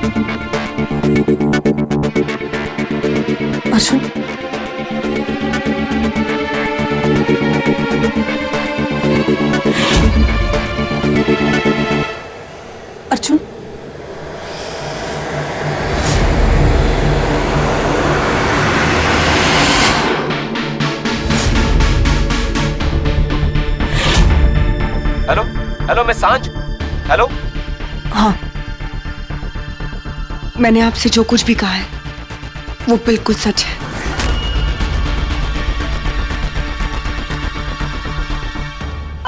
Arjun, Arjun, hello hello, मैं सांझ। Hello. हाँ, मैंने आपसे जो कुछ भी कहा है वो बिल्कुल सच है।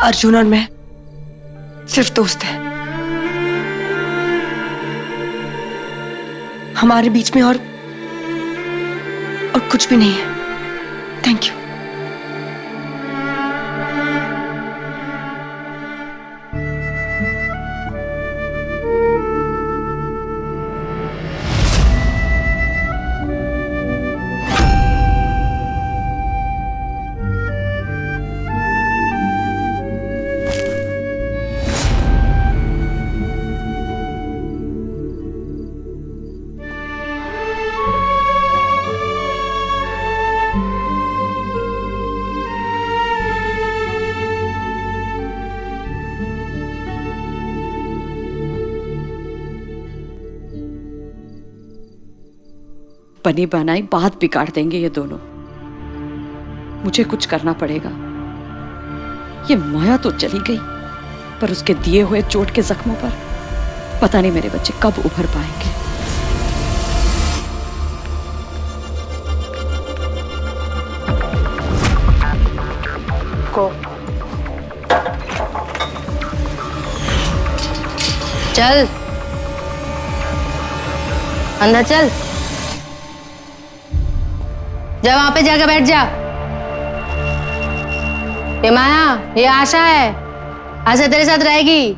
अर्जुन और मैं सिर्फ दोस्त हैं। हमारे बीच में और कुछ भी नहीं है। Thank you. बनी बनाई बात बिगाड़ देंगे ये दोनों। मुझे कुछ करना पड़ेगा। ये माया तो चली गई, पर उसके दिए हुए चोट के जख्मों पर पता नहीं मेरे बच्चे कब उभर पाएंगे। को चल अंदर चल, जा वहां पे जाकर बैठ जा। ये माया, ये आशा है, आशा तेरे साथ रहेगी।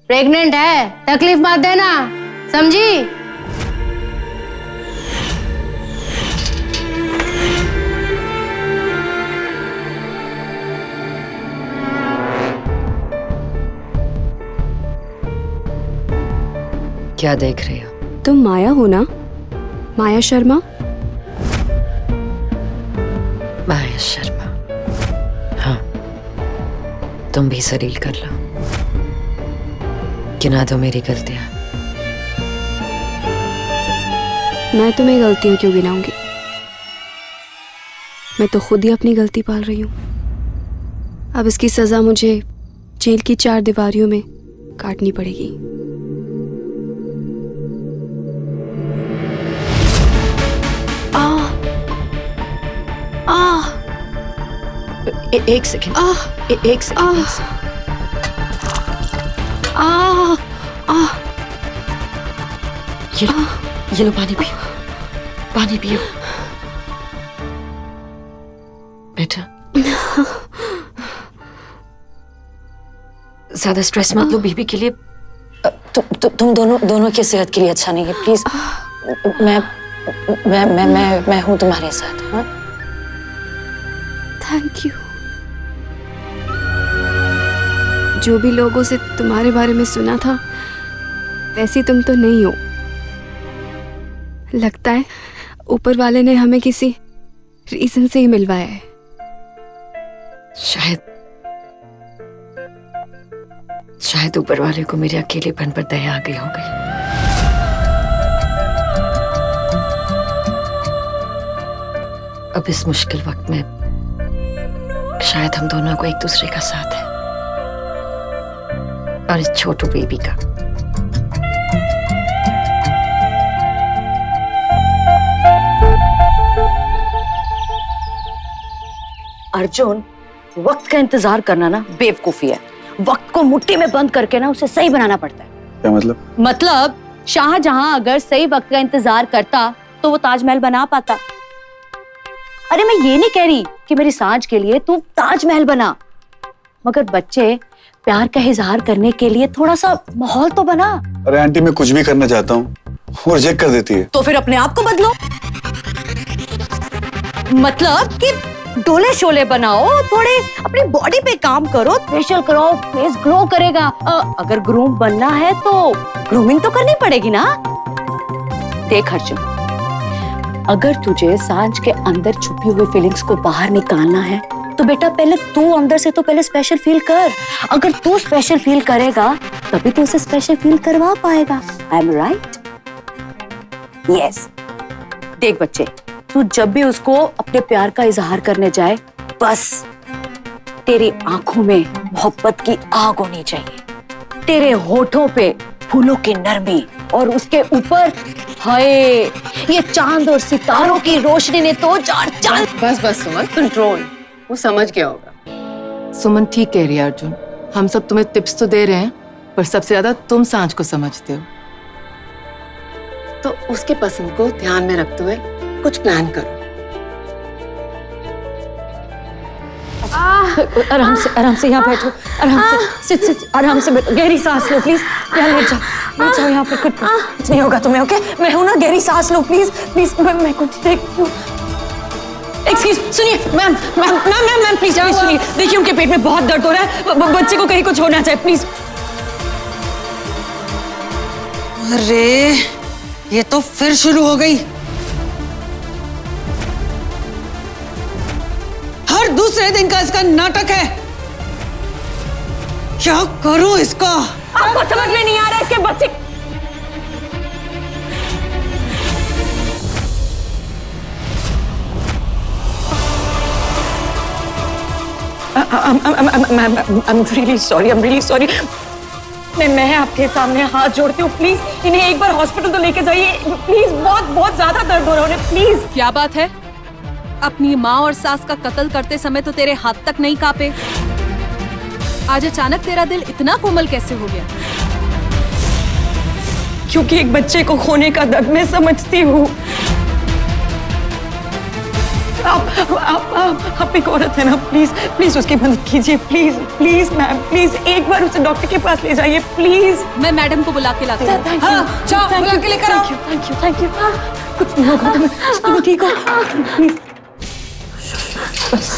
प्रेग्नेंट है, तकलीफ मत देना, समझी? क्या देख रही हो? तुम माया हो ना? माया शर्मा? माया शर्मा, हाँ। तुम भी सलील कर लो, गिना दो मेरी गलतियां। मैं तुम्हें गलतियां क्यों गिनाऊंगी? मैं तो खुद ही अपनी गलती पाल रही हूँ। अब इसकी सजा मुझे जेल की 4 दीवारियों में काटनी पड़ेगी। एक सेकंड, एक सेकंड। ये लो पानी पियो, पानी पियो बेटा। ज्यादा स्ट्रेस मत लो बीबी के लिए। तुम दोनों की सेहत के लिए अच्छा नहीं है। प्लीज, मैं हूं तुम्हारे साथ। हाँ, थैंक यू। जो भी लोगों से तुम्हारे बारे में सुना था वैसी तुम तो नहीं हो। लगता है ऊपर वाले ने हमें किसी रीजन से ही मिलवाया है। शायद ऊपर वाले को मेरे अकेलेपन पर दया आ गई होगी। अब इस मुश्किल वक्त में शायद हम दोनों को एक दूसरे का साथ है, और इस छोटू बेबी का। अर्जुन, वक्त का इंतजार करना ना बेवकूफी है। वक्त को मुट्ठी में बंद करके ना उसे सही बनाना पड़ता है। क्या मतलब? मतलब शाहजहां अगर सही वक्त का इंतजार करता तो वो ताजमहल बना पाता। अरे मैं ये नहीं कह रही कि मेरी सांझ के लिए तू ताजमहल बना, मगर बच्चे प्यार का इजहार करने के लिए थोड़ा सा माहौल तो बना। अरे आंटी, मैं कुछ भी करना चाहता हूँ, वो रिजेक्ट कर देती है। तो फिर अपने आप को बदलो। मतलब कि डोले शोले बनाओ, थोड़े अपनी बॉडी पे काम करो, फेशियल कराओ, फेस ग्लो करेगा। अगर ग्रूम बनना है तो ग्रूमिंग तो करनी पड़ेगी ना। देख अर्जुन, अगर तुझे सांझ के अंदर छुपी हुई फीलिंग्स को बाहर निकालना है तो बेटा पहले तू अंदर से तो पहले स्पेशल फील कर। अगर तू स्पेशल फील करेगा तभी तो उसे स्पेशल फील करवा पाएगा। I am right? यस। देख बच्चे, तू जब भी उसको अपने प्यार का इजहार करने जाए, बस तेरी आंखों में मोहब्बत की आग होनी चाहिए, तेरे होठों पे फूलों की नरमी, और उसके ऊपर हाय ये चांद और सितारों की रोशनी ने तो चल। बस बस सुमन, कंट्रोल। वो समझ गया होगा। सुमन ठीक कह रही है अर्जुन, हम सब तुम्हें टिप्स तो दे रहे हैं, पर सबसे ज्यादा तुम सांझ को समझते हो, तो उसके पसंद को ध्यान में रखते हुए कुछ प्लान करो। आराम से यहाँ बैठो, सिट आराम से बैठो, गहरी सांस लो प्लीज। यहाँ लेट जाओ यहाँ पर, कुछ नहीं होगा तुम्हें, ओके? मैं हूँ ना, गहरी सांस लो प्लीज प्लीज। मैं कुछ देखती हूँ। एक्सक्यूज, सुनिए मैम प्लीज सुनिए, देखिए उनके पेट में बहुत दर्द हो रहा है, बच्चे को कहीं कुछ होना चाहिए, प्लीज। अरे ये तो फिर शुरू हो गई। हर दूसरे दिन का इसका नाटक है। क्या करूं इसका? आपको समझ में नहीं आ रहा इसके बच्चे। I'm really sorry. मैं आपके सामने हाथ जोड़ती हूँ, प्लीज इन्हें एक बार हॉस्पिटल तो लेके जाइए प्लीज। बहुत ज्यादा दर्द हो रहा है, प्लीज। क्या बात है? अपनी माँ और सास का कत्ल करते समय तो तेरे हाथ तक नहीं कांपे, आज अचानक तेरा दिल इतना कोमल कैसे हो गया? क्योंकि एक बच्चे को खोने का दर्द मैं समझती हूँ। आप एक औरत है ना, प्लीज उसकी मदद कीजिए, प्लीज मैम, प्लीज एक बार उसे डॉक्टर के पास ले जाइए, प्लीज। मैं मैडम को बुला के लाती हूँ। जाओ बुला के लेकर आओ। Thank you. कुछ नहीं होगा तुम ठीक हो, प्लीज। बस।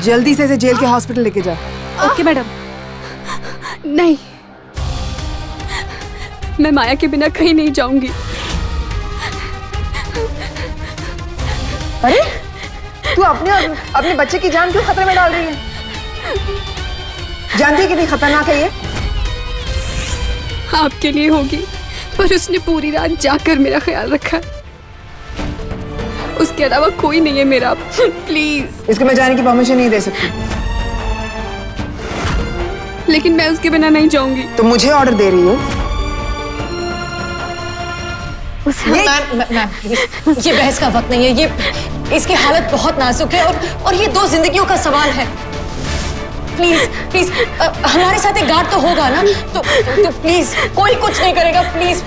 जल्दी से इसे जेल के हॉस्पिटल लेके जा। Okay madam. नहीं, मैं माया के बिना कहीं नहीं जाऊंगी। अरे तू अपने बच्चे की जान क्यों खतरे में डाल रही है? जानती है कितनी खतरनाक है ये? आपके लिए होगी, पर उसने पूरी रात जाकर मेरा ख्याल रखा। उसके अलावा कोई नहीं है मेरा। प्लीज। इसको मैं जाने की परमिशन नहीं दे सकती। लेकिन मैं उसके बिना नहीं जाऊंगी। तो मुझे ऑर्डर दे रही हो? ये बहस का वक्त नहीं है, ये इसकी हालत बहुत नाजुक है, और ये दो जिंदगियों का सवाल है। प्लीज हमारे साथ एक गार्ड तो होगा ना, तो प्लीज कोई कुछ नहीं करेगा, प्लीज।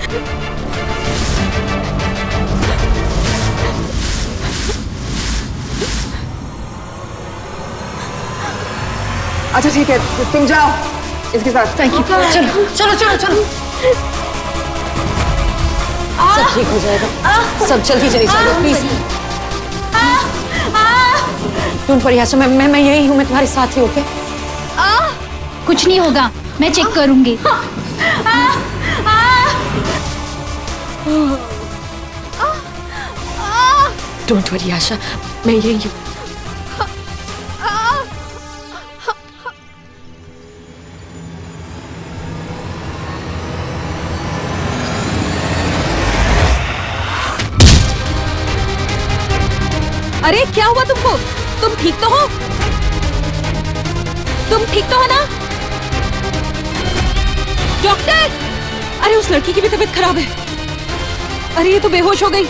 अच्छा ठीक है, तुम जाओ इसके साथ। Thank you. चलो। सब ठीक हो जाएगा, सब जल्दी चली जाएगा, प्लीज। डोंट वरी आशा, मैं यही हूँ, मैं तुम्हारे साथ ही। ओके? कुछ नहीं होगा, मैं चेक करूंगी। डोंट वरी आशा, मैं यही हूँ। अरे क्या हुआ तुमको? तुम ठीक तो हो? तुम ठीक तो हो ना? डॉक्टर! अरे उस लड़की की भी तबीयत खराब है। अरे ये तो बेहोश हो गई,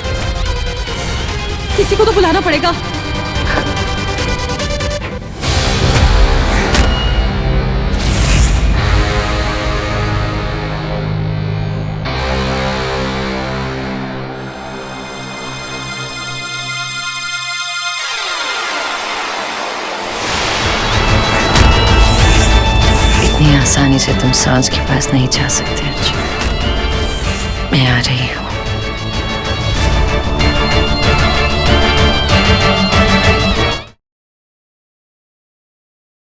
किसी को तो बुलाना पड़ेगा। इतनी आसानी से तुम सांझ के पास नहीं जा सकते अर्जुन। मैं आ रही हूँ।